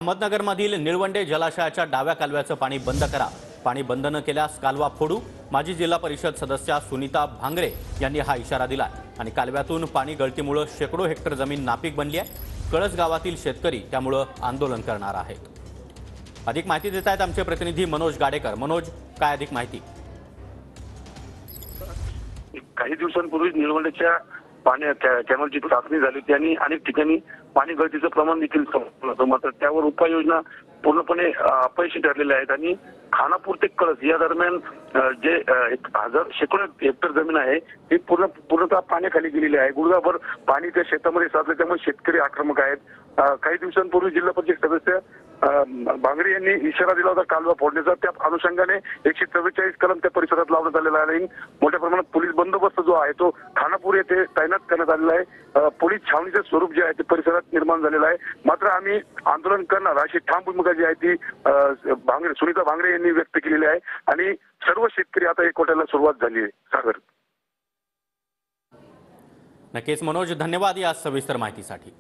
अहमदनगरमधील निळवंडे जलाशयाच्या डाव्या कालव्याचं पाणी बंद करा। पाणी बंद न केल्यास कालवा फोडू। माजी जिल्हा परिषद सदस्या सुनीता भांगरे यांनी हा इशारा दिला आणि कालव्यातून पाणी गळतीमुळे शेकडो हेक्टर जमीन नापीक बनली आहे। कळस गावातील शेतकरी त्यामुळे आंदोलन करणार आहेत। अधिक माहिती देत आहेत आमचे प्रतिनिधी मनोज गाडेकर। मनोज, काय अधिक माहिती? काही दिवसांपूर्वी निळवंडेच्या कॅनलची चाचणी झाली होती आणि अनेक ठिकाणी पाणी गळतीचं प्रमाण देखील समजलं होतं। मात्र त्यावर उपाययोजना पूर्णपणे अपयशी ठरलेल्या आहेत आणि खानापूर ते कळस या दरम्यान जे 1000 शेकडो हेक्टर जमीन आहे ही पूर्णतः पाण्याखाली गेलेली आहे। गुडघाभर पाणी त्या शेतामध्ये साचले, त्यामुळे शेतकरी आक्रमक आहेत। काही दिवसांपूर्वी जिल्हा परिषद सदस्य भांगरे यांनी इशारा दिला होता कालवा फोडण्याचा। त्या अनुषंगाने 144 कलम त्या परिसरात लावण्यात आलेला आहे। मोठ्या प्रमाणात पोलीस बंदोबस्त जो आहे तो खानापूर येथे तैनात करण्यात आलेला आहे। पोलीस छावणीचं स्वरूप जे आहे ते परिसरात निर्माण झालेलं आहे। मात्र आम्ही आंदोलन करणार अशी ठाम भूमिका जी आहे ती सुनीता भांगरे यांनी व्यक्त केलेली आहे आणि सर्व शेतकरी आता एकवटायला सुरुवात झाली आहे। सागर, नक्कीच मनोज, धन्यवाद या सविस्तर माहितीसाठी।